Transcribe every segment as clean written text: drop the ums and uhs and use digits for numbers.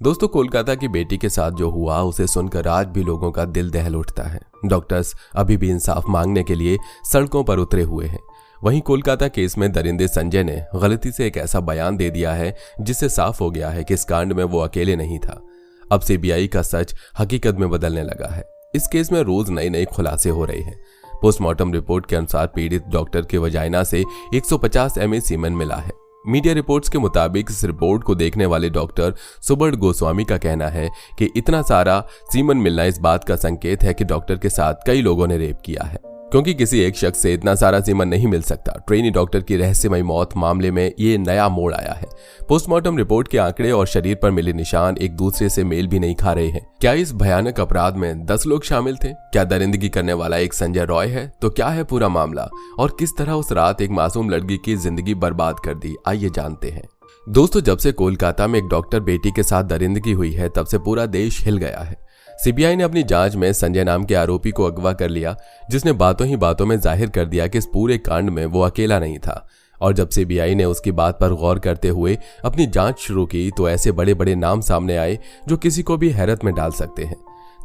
दोस्तों, कोलकाता की बेटी के साथ जो हुआ उसे सुनकर आज भी लोगों का दिल दहल उठता है। डॉक्टर्स अभी भी इंसाफ मांगने के लिए सड़कों पर उतरे हुए हैं। वहीं कोलकाता केस में दरिंदे संजय ने गलती से एक ऐसा बयान दे दिया है जिससे साफ हो गया है कि इस कांड में वो अकेले नहीं था। अब सीबीआई का सच हकीकत में बदलने लगा है। इस केस में रोज नए नए खुलासे हो रहे हैं। पोस्टमार्टम रिपोर्ट के अनुसार पीड़ित डॉक्टर के वजाइना से 150 ml सीमेन मिला है। मीडिया रिपोर्ट्स के मुताबिक इस रिपोर्ट को देखने वाले डॉक्टर सुबर्ट गोस्वामी का कहना है कि इतना सारा सीमेन मिलना इस बात का संकेत है कि डॉक्टर के साथ कई लोगों ने रेप किया है, क्योंकि किसी एक शख्स से इतना सारा सीमेन नहीं मिल सकता। ट्रेनी डॉक्टर की रहस्यमयी मौत मामले में ये नया मोड़ आया है। पोस्टमार्टम रिपोर्ट के आंकड़े और शरीर पर मिले निशान एक दूसरे से मेल भी नहीं खा रहे हैं। क्या इस भयानक अपराध में 10 लोग शामिल थे? क्या दरिंदगी करने वाला एक संजय रॉय है? तो क्या है पूरा मामला और किस तरह उस रात एक मासूम लड़की की जिंदगी बर्बाद कर दी, आइए जानते हैं। दोस्तों, जब से कोलकाता में एक डॉक्टर बेटी के साथ दरिंदगी हुई है तब से पूरा देश हिल गया है। सीबीआई ने अपनी जांच में संजय नाम के आरोपी को अगवा कर लिया, जिसने बातों ही बातों में जाहिर कर दिया कि इस पूरे कांड में वो अकेला नहीं था। और जब सीबीआई ने उसकी बात पर गौर करते हुए अपनी जांच शुरू की तो ऐसे बड़े बड़े नाम सामने आए जो किसी को भी हैरत में डाल सकते हैं।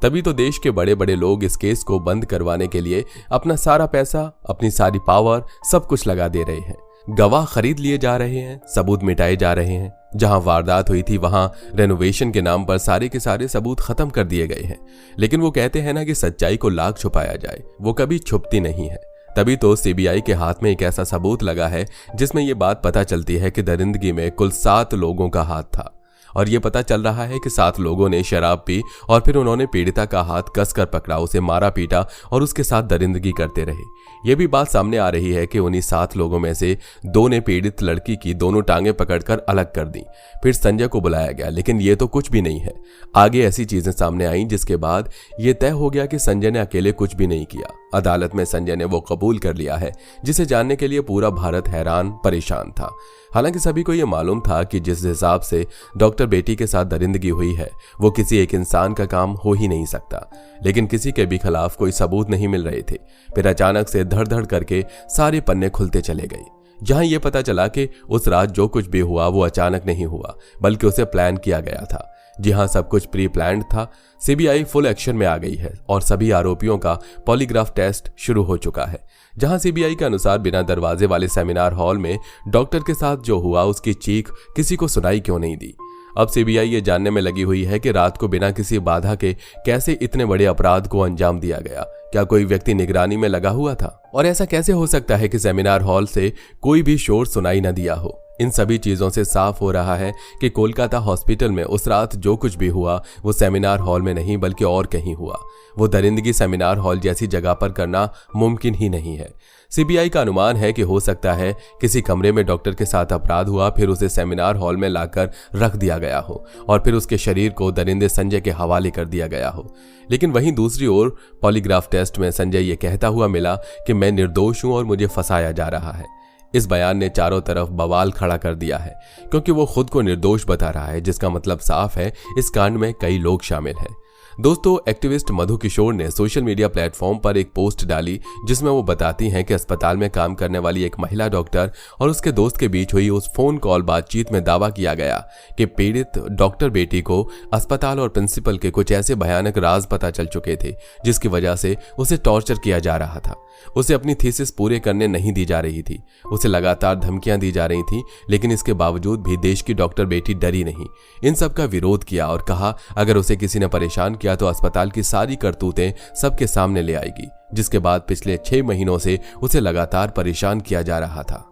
तभी तो देश के बड़े बड़े लोग इस केस को बंद करवाने के लिए अपना सारा पैसा, अपनी सारी पावर, सब कुछ लगा दे रहे हैं। गवाह खरीद लिए जा रहे हैं, सबूत मिटाए जा रहे हैं। जहां वारदात हुई थी वहां रेनोवेशन के नाम पर सारे के सारे सबूत खत्म कर दिए गए हैं। लेकिन वो कहते हैं ना कि सच्चाई को लाख छुपाया जाए, वो कभी छुपती नहीं है। तभी तो सीबीआई के हाथ में एक ऐसा सबूत लगा है जिसमें ये बात पता चलती है कि दरिंदगी में कुल 7 लोगों का हाथ था। और ये पता चल रहा है कि 7 लोगों ने शराब पी और फिर उन्होंने पीड़िता का हाथ कसकर पकड़ा, उसे मारा पीटा और उसके साथ दरिंदगी करते रहे। ये भी बात सामने आ रही है कि उन्हीं 7 लोगों में से 2 ने पीड़ित लड़की की दोनों टांगें पकड़कर अलग कर दी। फिर संजय को बुलाया गया, लेकिन ये तो कुछ भी नहीं है। आगे ऐसी चीजें सामने आईं जिसके बाद ये तय हो गया कि संजय ने अकेले कुछ भी नहीं किया। अदालत में संजय ने वो कबूल कर लिया है जिसे जानने के लिए पूरा भारत हैरान परेशान था। हालांकि सभी को यह मालूम था कि जिस हिसाब से डॉक्टर बेटी के साथ दरिंदगी हुई है वो किसी एक इंसान का काम हो ही नहीं सकता, लेकिन किसी के भी खिलाफ कोई सबूत नहीं मिल रहे थे। फिर अचानक से धड़ धड़ करके सारे पन्ने खुलते चले गए, जहां यह पता चला कि उस रात जो कुछ भी हुआ वो अचानक नहीं हुआ, बल्कि उसे प्लान किया गया था। जी हां, सब कुछ प्री प्लान्ड था। सीबीआई फुल एक्शन में आ गई है और सभी आरोपियों का पॉलीग्राफ टेस्ट शुरू हो चुका है। जहां सीबीआई के अनुसार बिना दरवाजे वाले सेमिनार हॉल में डॉक्टर के साथ जो हुआ उसकी चीख किसी को सुनाई क्यों नहीं दी। अब सीबीआई ये जानने में लगी हुई है कि रात को बिना किसी बाधा के कैसे इतने बड़े अपराध को अंजाम दिया गया। क्या कोई व्यक्ति निगरानी में लगा हुआ था? और ऐसा कैसे हो सकता है कि सेमिनार हॉल से कोई भी शोर सुनाई न दिया हो? इन सभी चीजों से साफ हो रहा है कि कोलकाता हॉस्पिटल में उस रात जो कुछ भी हुआ वो सेमिनार हॉल में नहीं बल्कि और कहीं हुआ। वो दरिंदगी सेमिनार हॉल जैसी जगह पर करना मुमकिन ही नहीं है। सीबीआई का अनुमान है कि हो सकता है किसी कमरे में डॉक्टर के साथ अपराध हुआ, फिर उसे सेमिनार हॉल में लाकर रख दिया गया हो और फिर उसके शरीर को दरिंदे संजय के हवाले कर दिया गया हो। लेकिन वहीं दूसरी ओर पॉलीग्राफ टेस्ट में संजय ये कहता हुआ मिला कि मैं निर्दोष हूं और मुझे फंसाया जा रहा है। इस बयान ने चारों तरफ बवाल खड़ा कर दिया है, क्योंकि वो खुद को निर्दोष बता रहा है, जिसका मतलब साफ है इस कांड में कई लोग शामिल हैं। दोस्तों, एक्टिविस्ट मधु किशोर ने सोशल मीडिया प्लेटफॉर्म पर एक पोस्ट डाली जिसमें वो बताती हैं कि अस्पताल में काम करने वाली एक महिला डॉक्टर और उसके दोस्त के बीच हुई उस फोन कॉल बातचीत में दावा किया गया कि पीड़ित डॉक्टर बेटी को अस्पताल और प्रिंसिपल के कुछ ऐसे भयानक राज पता चल चुके थे जिसकी वजह से उसे टॉर्चर किया जा रहा था। उसे अपनी थीसिस पूरे करने नहीं दी जा रही थी, उसे लगातार धमकियां दी जा रही थी, लेकिन इसके बावजूद भी देश की डॉक्टर बेटी डरी नहीं। इन सब का विरोध किया और कहा अगर उसे किसी ने परेशान किया तो अस्पताल की सारी करतूतें सबके सामने ले आएगी। जिसके बाद पिछले 6 महीनों से उसे लगातार परेशान किया जा रहा था।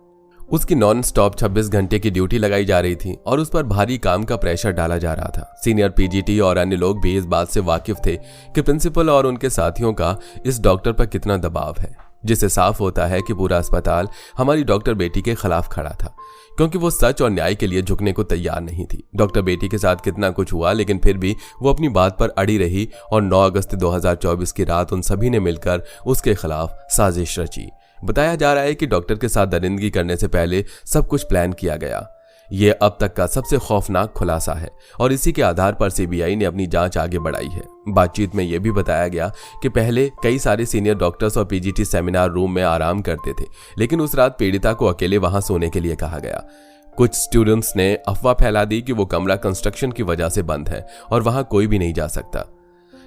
उसकी नॉन स्टॉप 26 घंटे की ड्यूटी लगाई जा रही थी और उस पर भारी काम का प्रेशर डाला जा रहा था। सीनियर पीजीटी और अन्य लोग भी इस बात से वाकिफ थे कि प्रिंसिपल और उनके साथियों का इस डॉक्टर पर कितना दबाव है, जिससे साफ होता है कि पूरा अस्पताल हमारी डॉक्टर बेटी के खिलाफ खड़ा था, क्योंकि वो सच और न्याय के लिए झुकने को तैयार नहीं थी। डॉक्टर बेटी के साथ कितना कुछ हुआ, लेकिन फिर भी वो अपनी बात पर अड़ी रही और 9 अगस्त 2024 की रात उन सभी ने मिलकर उसके खिलाफ साजिश रची। बताया जा रहा है कि डॉक्टर के साथ दरिंदगी करने से पहले सब कुछ प्लान किया गया। ये अब तक का सबसे खौफनाक खुलासा है और इसी के आधार पर सीबीआई ने अपनी जांच आगे बढ़ाई है। बातचीत में यह भी बताया गया कि पहले कई सारे सीनियर डॉक्टर्स और पीजीटी सेमिनार रूम में आराम करते थे, लेकिन उस रात पीड़िता को अकेले वहां सोने के लिए कहा गया। कुछ स्टूडेंट्स ने अफवाह फैला दी कि वो कमरा कंस्ट्रक्शन की वजह से बंद है और वहां कोई भी नहीं जा सकता,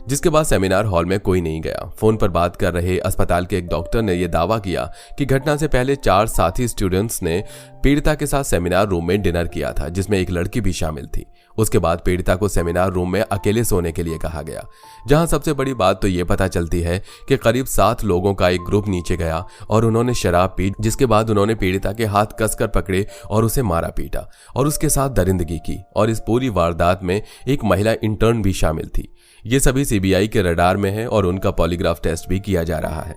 जिसके बाद सेमिनार हॉल में कोई नहीं गया। फोन पर बात कर रहे अस्पताल के एक डॉक्टर ने यह दावा किया कि घटना से पहले 4 साथी स्टूडेंट्स ने पीड़िता के साथ सेमिनार रूम में डिनर किया था, जिसमें एक लड़की भी शामिल थी। उसके बाद पीड़िता को सेमिनार रूम में अकेले सोने के लिए कहा गया, जहां सबसे बड़ी बात तो ये पता चलती है कि करीब 7 लोगों का एक ग्रुप नीचे गया और उन्होंने शराब पी, जिसके बाद उन्होंने पीड़िता के हाथ कसकर पकड़े और उसे मारा पीटा और उसके साथ दरिंदगी की। और इस पूरी वारदात में एक महिला इंटर्न भी शामिल थी। ये सभी सीबीआई के रडार में है और उनका पॉलीग्राफ टेस्ट भी किया जा रहा है।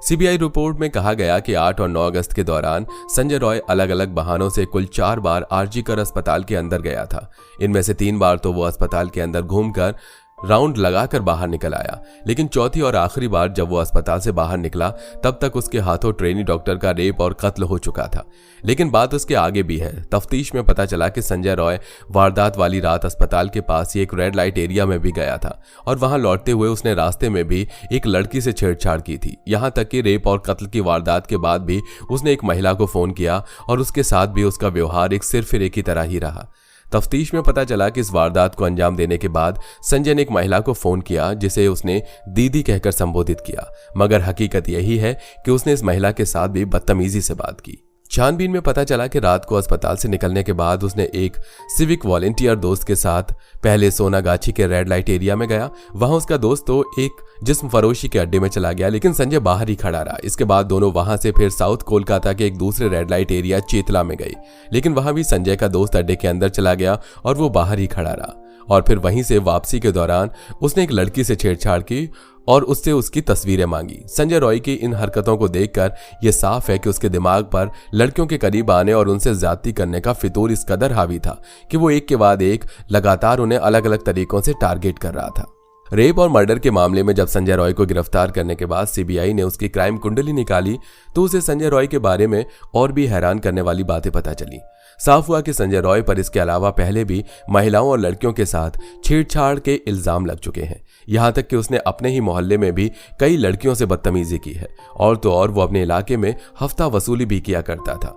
सीबीआई रिपोर्ट में कहा गया कि 8 और 9 अगस्त के दौरान संजय रॉय अलग अलग बहानों से कुल 4 बार आरजी कर अस्पताल के अंदर गया था। इनमें से 3 बार तो वो अस्पताल के अंदर घूमकर राउंड लगाकर बाहर निकल आया, लेकिन चौथी और आखिरी बार जब वो अस्पताल से बाहर निकला तब तक उसके हाथों ट्रेनी डॉक्टर का रेप और कत्ल हो चुका था। लेकिन बात उसके आगे भी है। तफ्तीश में पता चला कि संजय रॉय वारदात वाली रात अस्पताल के पास ही एक रेड लाइट एरिया में भी गया था और वहां लौटते हुए उसने रास्ते में भी एक लड़की से छेड़छाड़ की थी। यहां तक कि रेप और कत्ल की वारदात के बाद भी उसने एक महिला को फोन किया और उसके साथ भी उसका व्यवहार एक सिरफिरे की तरह ही रहा। तफ्तीश में पता चला कि इस वारदात को अंजाम देने के बाद संजय ने एक महिला को फोन किया जिसे उसने दीदी कहकर संबोधित किया, मगर हकीकत यही है कि उसने इस महिला के साथ भी बदतमीजी से बात की। छानबीन में पता चला कि रात को अस्पताल से निकलने के बाद उसने एक सिविक वॉलेंटियर दोस्त के साथ पहले सोनागाछी के रेड लाइट एरिया में गया। वहां उसका दोस्त तो एक जिस्म फरोशी के अड्डे में चला गया, लेकिन संजय बाहर ही खड़ा रहा। इसके बाद दोनों वहां से फिर साउथ कोलकाता के एक दूसरे रेड लाइट एरिया चेतला में गए, लेकिन वहां भी संजय का दोस्त अड्डे के अंदर चला गया और वो बाहर ही खड़ा रहा। और फिर वहीं से वापसी के दौरान उसने एक लड़की से छेड़छाड़ की और उससे उसकी तस्वीरें मांगी। संजय रॉय की इन हरकतों को देखकर यह साफ है कि उसके दिमाग पर लड़कियों के करीब आने और उनसे ज्यादती करने का फितूर इस कदर हावी था कि वो एक के बाद एक लगातार उन्हें अलग अलग तरीकों से टारगेट कर रहा था। रेप और मर्डर के मामले में जब संजय रॉय को गिरफ्तार करने के बाद सीबीआई ने उसकी क्राइम कुंडली निकाली तो उसे संजय रॉय के बारे में और भी हैरान करने वाली बातें पता चली। साफ हुआ कि संजय रॉय पर इसके अलावा पहले भी महिलाओं और लड़कियों के साथ छेड़छाड़ के इल्जाम लग चुके हैं। यहां तक कि उसने अपने ही मोहल्ले में भी कई लड़कियों से बदतमीजी की है और तो और वो अपने इलाके में हफ्ता वसूली भी किया करता था।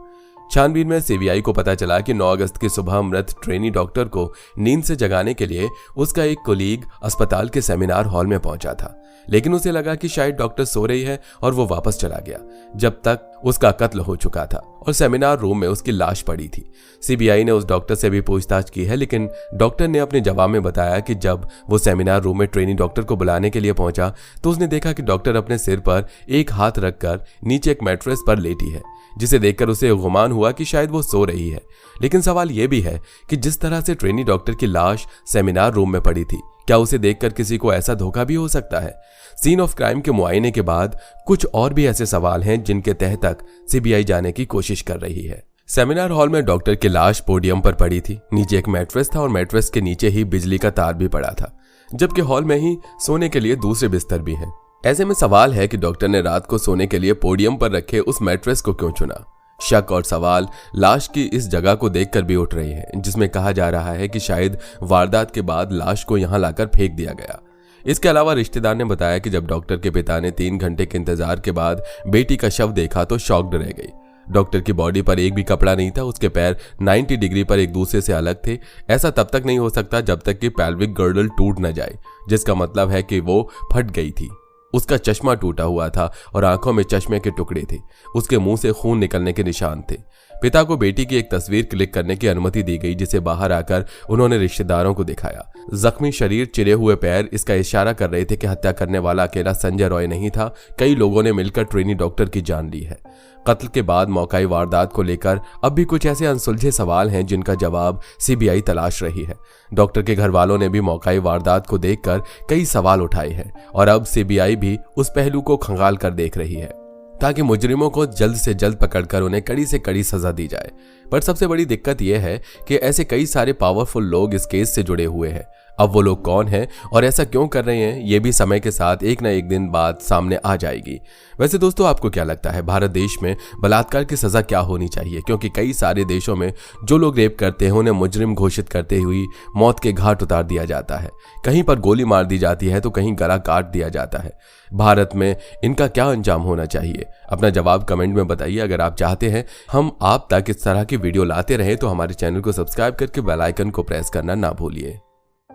छानबीन में सीबीआई को पता चला कि 9 अगस्त की सुबह मृत ट्रेनी डॉक्टर को नींद से जगाने के लिए उसका एक कोलीग अस्पताल के सेमिनार हॉल में पहुंचा था, लेकिन उसे लगा कि शायद डॉक्टर सो रही है और वो वापस चला गया जब तक उसका कत्ल हो चुका था और सेमिनार रूम में उसकी लाश पड़ी थी। सीबीआई ने उस डॉक्टर से भी पूछताछ की है, लेकिन डॉक्टर ने अपने जवाब में बताया कि जब वो सेमिनार रूम में ट्रेनी डॉक्टर को बुलाने के लिए पहुंचा तो उसने देखा कि डॉक्टर अपने सिर पर एक हाथ रखकर नीचे एक मैट्रेस पर लेटी है, जिसे देखकर उसे गुमान हुआ कि शायद वो सो रही है। लेकिन सवाल यह भी है कि जिस तरह से ट्रेनी डॉक्टर की लाश सेमिनार रूम में पड़ी थी, क्या उसे देखकर किसी को ऐसा धोखा भी हो सकता है? सीन ऑफ क्राइम के मुआयने के बाद कुछ और भी ऐसे सवाल हैं जिनके तह तक सीबीआई जाने की कोशिश कर रही है। सेमिनार हॉल में डॉक्टर की लाश पोडियम पर पड़ी थी। नीचे एक मैट्रेस था और मैट्रेस के नीचे ही बिजली का तार भी पड़ा था, जबकि हॉल में ही सोने के लिए दूसरे बिस्तर भी हैं। ऐसे में सवाल है कि डॉक्टर ने रात को सोने के लिए पोडियम पर रखे उस मैट्रेस को क्यों चुना? शक और सवाल लाश की इस जगह को देखकर भी उठ रहे हैं, जिसमें कहा जा रहा है कि शायद वारदात के बाद लाश को यहां लाकर फेंक दिया गया। इसके अलावा रिश्तेदार ने बताया कि जब डॉक्टर के पिता ने 3 घंटे के इंतजार के बाद बेटी का शव देखा तो शॉक्ड रह गई। डॉक्टर की बॉडी पर एक भी कपड़ा नहीं था, उसके पैर 90 डिग्री पर एक दूसरे से अलग थे। ऐसा तब तक नहीं हो सकता जब तक कि पेल्विक गर्डल टूट न जाए, जिसका मतलब है कि वो फट गई थी। उसका चश्मा टूटा हुआ था और आंखों में चश्मे के टुकड़े थे। उसके मुंह से खून निकलने के निशान थे। पिता को बेटी की एक तस्वीर क्लिक करने की अनुमति दी गई, जिसे बाहर आकर उन्होंने रिश्तेदारों को दिखाया। जख्मी शरीर, चिरे हुए पैर इसका इशारा कर रहे थे कि हत्या करने वाला अकेला संजय रॉय नहीं था, कई लोगों ने मिलकर ट्रेनी डॉक्टर की जान ली है। कत्ल के बाद मौकाई वारदात को लेकर अब भी कुछ ऐसे अनसुलझे सवाल हैं जिनका जवाब सीबीआई तलाश रही है। डॉक्टर के घर वालों ने भी मौकाई वारदात को देखकर कई सवाल उठाए हैं और अब सीबीआई भी उस पहलू को खंगाल कर देख रही है ताकि मुजरिमों को जल्द से जल्द पकड़कर उन्हें कड़ी से कड़ी सजा दी जाए। पर सबसे बड़ी दिक्कत यह है कि ऐसे कई सारे पावरफुल लोग इस केस से जुड़े हुए हैं। अब वो लोग कौन हैं और ऐसा क्यों कर रहे हैं, ये भी समय के साथ एक ना एक दिन बाद सामने आ जाएगी। वैसे दोस्तों, आपको क्या लगता है भारत देश में बलात्कार की सजा क्या होनी चाहिए? क्योंकि कई सारे देशों में जो लोग रेप करते हैं उन्हें मुजरिम घोषित करते हुए मौत के घाट उतार दिया जाता है, कहीं पर गोली मार दी जाती है तो कहीं गला काट दिया जाता है। भारत में इनका क्या अंजाम होना चाहिए? अपना जवाब कमेंट में बताइए। अगर आप चाहते हैं हम आप तक इस तरह की वीडियो लाते रहें तो हमारे चैनल को सब्सक्राइब करके बेल आइकन को प्रेस करना ना भूलिए।